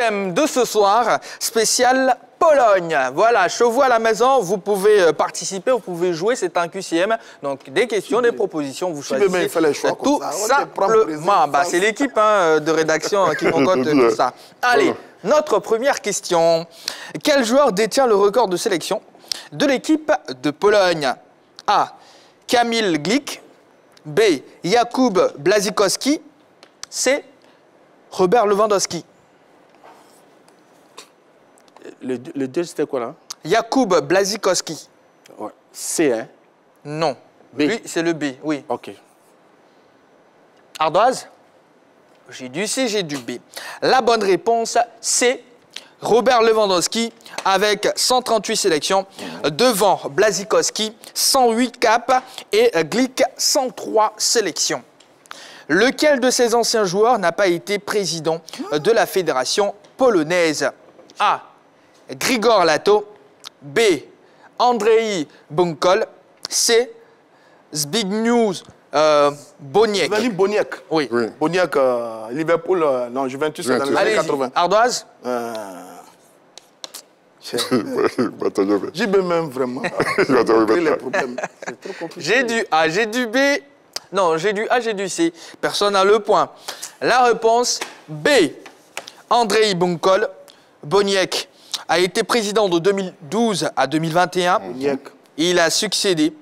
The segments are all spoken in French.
QCM de ce soir, spécial Pologne. Voilà, je vois à la maison, vous pouvez participer, vous pouvez jouer, c'est un QCM. Donc des questions, des propositions, vous choisissez tout simplement. Bah, c'est l'équipe de rédaction qui concocte tout ça. Allez, notre première question. Quel joueur détient le record de sélection de l'équipe de Pologne? A. Kamil Glik. B. Jakub Błaszczykowski. C. Robert Lewandowski. Le deux, c'était quoi là? Jakub Błaszczykowski. Ouais. C, hein? Non. B. Lui, c'est le B, oui. Ok. Ardoise? J'ai du C, j'ai du B. La bonne réponse, c'est Robert Lewandowski avec 138 sélections, devant Błaszczykowski, 108 caps et Glik, 103 sélections. Lequel de ces anciens joueurs n'a pas été président de la fédération polonaise? A. Grigor Lato. B. Andrzej Bunkol. C. Zbigniew Boniek. Boniek. Oui. Boniek, Liverpool, non, Juventus, dans les années 80. Ardoise? J'y vais même vraiment. J'ai du A, j'ai du B. Non, j'ai du A, j'ai du C. Personne n'a le point. La réponse B. Andrzej Bunkol. Boniek a été président de 2012 à 2021. Il a succédé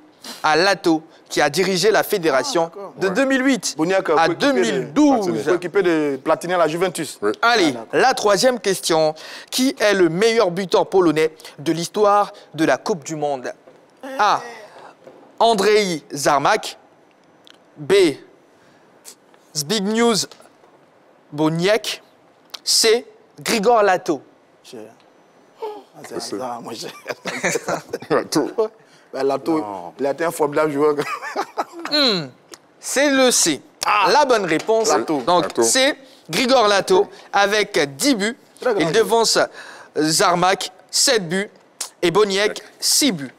à Lato, qui a dirigé la fédération de 2008 à 2012. Il occupé de Platini à la Juventus. Oui. Allez, la troisième question. Qui est le meilleur buteur polonais de l'histoire de la Coupe du Monde? A. Andrzej Żarmak. B. Zbigniew Boniek. C. Grigor Lato. Lato, il a été un formidable joueur. C'est le C. La bonne réponse. Donc, c'est Grigor Lato avec 10 buts. Il devance Żarmak, 7 buts. Et Boniek, 6 buts.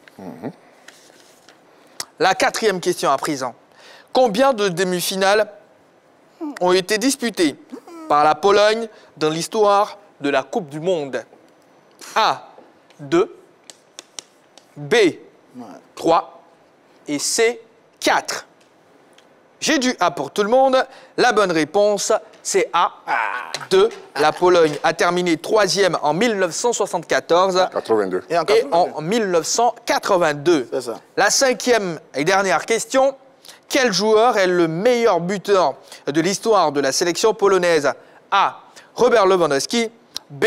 La quatrième question à présent. Combien de demi-finales ont été disputées par la Pologne dans l'histoire de la Coupe du Monde? A. 2. B. 3. Et C. 4. J'ai du A pour tout le monde. La bonne réponse, c'est A. 2. La Pologne a terminé 3e en 1974 et en 1982. C'est ça. La cinquième et dernière question. Quel joueur est le meilleur buteur de l'histoire de la sélection polonaise? A. Robert Lewandowski. B.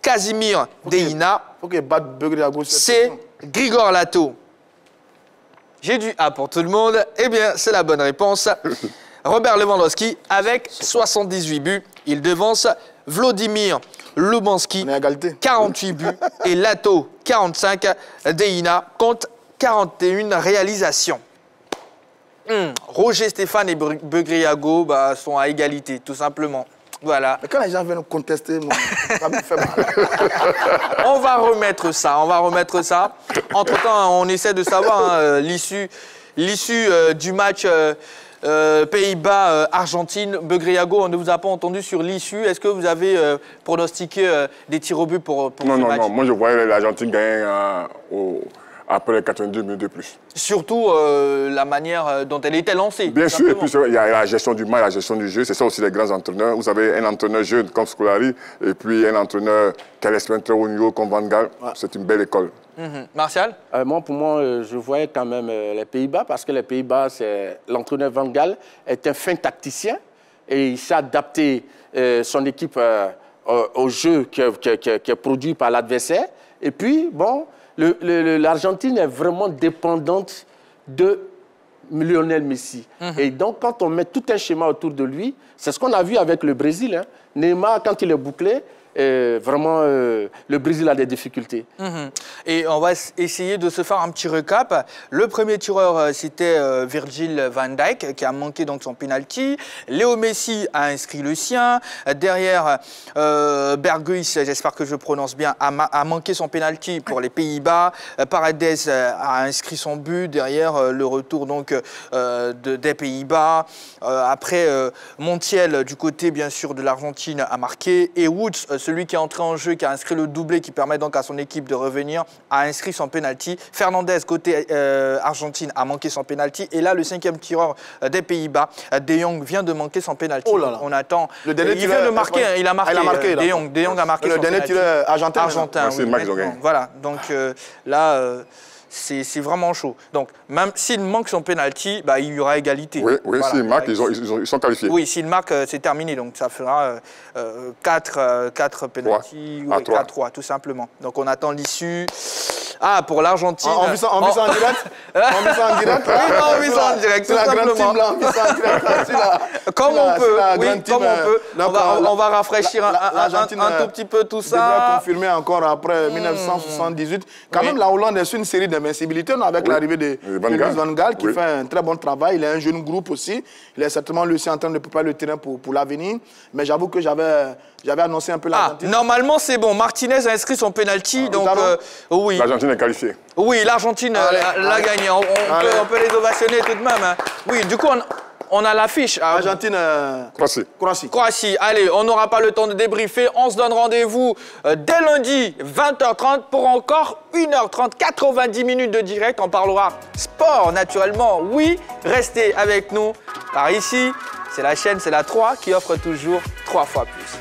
Kazimierz Deina. C. Grigor Lato. J'ai du A pour tout le monde. Eh bien, c'est la bonne réponse. Robert Lewandowski avec 78 buts. Il devance Włodzimir Lubanski, 48 buts. Et Lato, 45. Deina compte 41 réalisations. Roger Stéphane et Begriago sont à égalité, tout simplement. Voilà. Mais quand les gens viennent contester, ça me fait mal. On va remettre ça, Entre-temps, on essaie de savoir l'issue du match Pays-Bas-Argentine. Begriago, on ne vous a pas entendu sur l'issue. Est-ce que vous avez pronostiqué des tirs au but pour ce match? Non. Moi, je voyais l'Argentine gagner après les 82 minutes de plus. Surtout la manière dont elle était lancée. Bien sûr, et puis il y a la gestion du match, la gestion du jeu. C'est ça aussi les grands entraîneurs. Vous avez un entraîneur jeune comme Scolari et puis un entraîneur qui a l'expérience très haut niveau comme Van Gaal. C'est une belle école. Martial? Pour moi, je voyais quand même les Pays-Bas parce que les Pays-Bas, l'entraîneur Van Gaal est un fin tacticien et il s'est adapté son équipe au jeu qui est produit par l'adversaire. Et puis, bon, l'Argentine est vraiment dépendante de Lionel Messi. Et donc, quand on met tout un schéma autour de lui, c'est ce qu'on a vu avec le Brésil. Neymar, quand il est bouclé, vraiment, le Brésil a des difficultés. Et on va essayer de se faire un petit récap. Le premier tireur, c'était Virgil van Dijk, qui a manqué donc son penalty. Léo Messi a inscrit le sien. Derrière, Berghuis, j'espère que je prononce bien, a manqué son penalty pour les Pays-Bas. Paredes a inscrit son but. Derrière, le retour donc des Pays-Bas. Après, Montiel, du côté bien sûr de l'Argentine, a marqué. Et Woods, celui qui est entré en jeu, qui a inscrit le doublé, qui permet donc à son équipe de revenir, a inscrit son penalty. Fernandez, côté Argentine, a manqué son penalty. Et là, le 5e tireur des Pays-Bas, De Jong, vient de manquer son penalty. Oh là là. On attend. Le dernier il vient de marquer, il a marqué. De Jong a marqué son penalty. Le dernier tireur argentin. Oui, voilà, donc là, c'est vraiment chaud. Donc, même s'il manque son penalty, bah, il y aura égalité. Oui, voilà, s'il marque, ils sont qualifiés. Oui, s'il marque, c'est terminé. Donc, ça fera 4 penalty, 4-3, tout simplement. Donc, on attend l'issue. Ah, pour l'Argentine. On vit ça en direct. On vit ça en direct. Oui, on vit ça en direct, tout simplement. Comme on peut, oui, comme on peut. On va rafraîchir un tout petit peu tout ça. Devrait confirmer encore après 1978. Quand même, la Hollande est sur une série d'invincibilité avec l'arrivée de Louis van Gaal qui fait un très bon travail. Il a un jeune groupe aussi. Il est certainement lui aussi en train de préparer le terrain pour l'avenir. Mais j'avoue que j'avais annoncé un peu l'Argentine. Normalement, c'est bon. Martinez a inscrit son penalty. Donc, oui. L'Argentine est qualifiée. Oui, l'Argentine l'a gagné. On peut les ovationner tout de même. Hein. Oui, du coup, on a l'affiche. Argentine, Croatie. Allez, on n'aura pas le temps de débriefer. On se donne rendez-vous dès lundi, 20h30, pour encore 1h30, 90 minutes de direct. On parlera sport, naturellement. Oui, restez avec nous. Par ici, c'est la chaîne, c'est la 3 qui offre toujours 3 fois plus.